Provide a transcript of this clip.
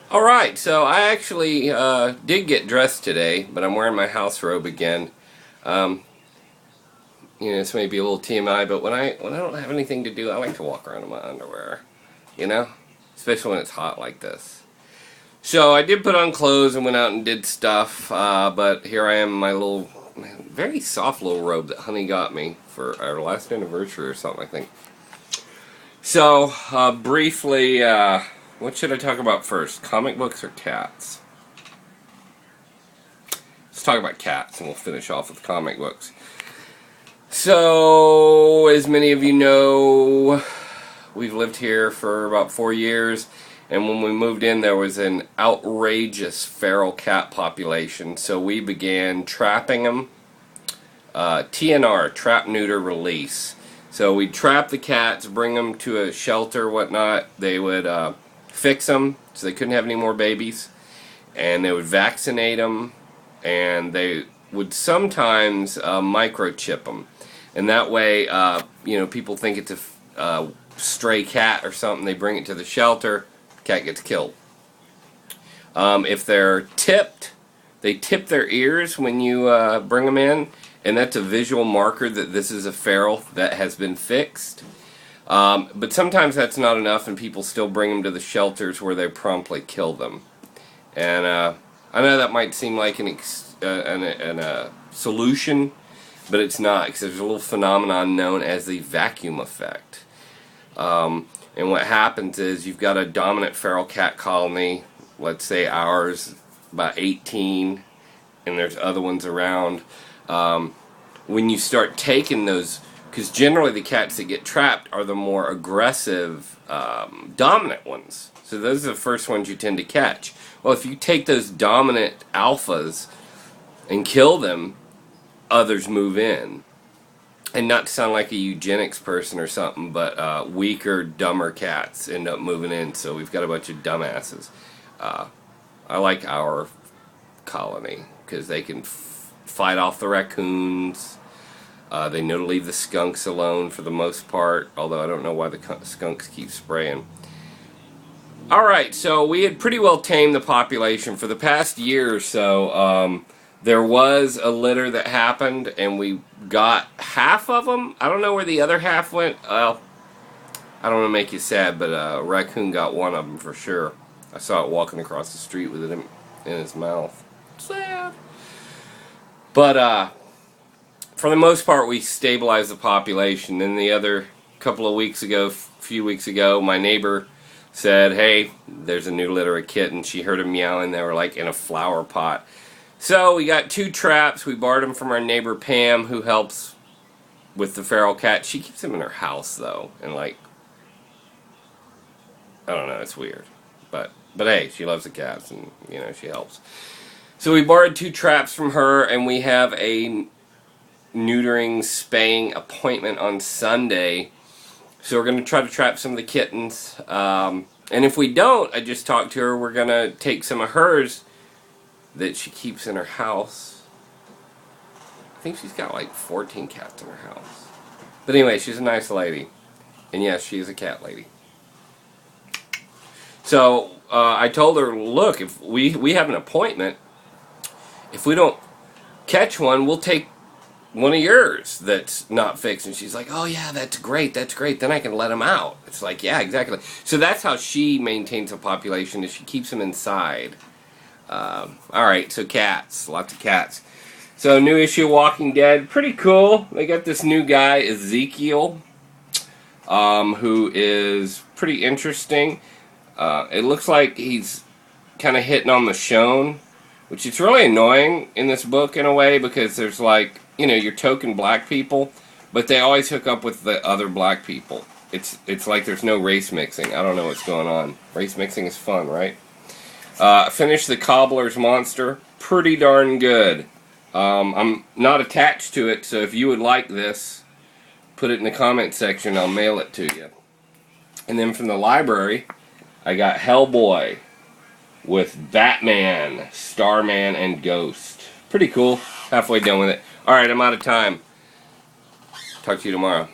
Alright, so I actually did get dressed today, but I'm wearing my house robe again. Um, this may be a little TMI, but when I don't have anything to do, I like to walk around in my underwear. You know? Especially when it's hot like this. So I did put on clothes and went out and did stuff, but here I am in my little, very soft little robe that Honey got me for our last anniversary or something, I think. So, briefly, what should I talk about first? Comic books or cats? Let's talk about cats and we'll finish off with comic books. So, as many of you know, we've lived here for about 4 years, and when we moved in there was an outrageous feral cat population, so we began trapping them. TNR, trap, neuter, release. So we'd trap the cats, bring them to a shelter, whatnot. They would fix them so they couldn't have any more babies, and they would vaccinate them, and they would sometimes microchip them, and that way, people think it's a stray cat or something. They bring it to the shelter, cat gets killed. If they're tipped, they tip their ears when you bring them in, and that's a visual marker that this is a feral that has been fixed. But sometimes that's not enough, and people still bring them to the shelters where they promptly kill them. And I know that might seem like a solution, but it's not, because there's a little phenomenon known as the vacuum effect. And what happens is you've got a dominant feral cat colony, let's say ours, about 18, and there's other ones around. When you start taking those, because generally the cats that get trapped are the more aggressive, dominant ones. So those are the first ones you tend to catch. Well, if you take those dominant alphas and kill them, others move in. And not to sound like a eugenics person or something, but weaker, dumber cats end up moving in, so we've got a bunch of dumbasses. I like our colony, because they can fight off the raccoons. They know to leave the skunks alone for the most part, although I don't know why the skunks keep spraying. Alright, so we had pretty well tamed the population for the past year or so. There was a litter that happened, and we got half of them. I don't know where the other half went. Well, I don't want to make you sad, but a raccoon got one of them for sure. I saw it walking across the street with it in his mouth. Sad. But for the most part, we stabilized the population. Then the other few weeks ago, my neighbor said, hey, there's a new litter of kittens. She heard them meowing. They were like in a flower pot. So we got 2 traps. We borrowed them from our neighbor Pam, who helps with the feral cat. She keeps them in her house though, and like, I don't know, it's weird. But hey, she loves the cats, and she helps. So we borrowed 2 traps from her, and we have a neutering, spaying appointment on Sunday. So we're going to try to trap some of the kittens. And if we don't, I just talked to her, we're going to take some of hers that she keeps in her house. I think she's got like 14 cats in her house. But anyway, she's a nice lady. And yes, she is a cat lady. So I told her, look, if we have an appointment, if we don't catch one, we'll take one of yours that's not fixed. And she's like, oh yeah, that's great, then I can let them out. It's like, yeah, exactly. So that's how she maintains a population, is she keeps them inside. Alright, so cats, lots of cats. So new issue of Walking Dead, pretty cool. They got this new guy, Ezekiel, who is pretty interesting. It looks like he's kind of hitting on Michonne, which is really annoying in this book in a way, because there's like, your token black people, but they always hook up with the other black people. It's like there's no race mixing. I don't know what's going on. Race mixing is fun, right? Finished the Cobbler's Monster. Pretty darn good. I'm not attached to it, so if you would like this, put it in the comment section. I'll mail it to you. And then from the library, I got Hellboy with Batman, Starman, and Ghost. Pretty cool. Halfway done with it. Alright, I'm out of time. Talk to you tomorrow.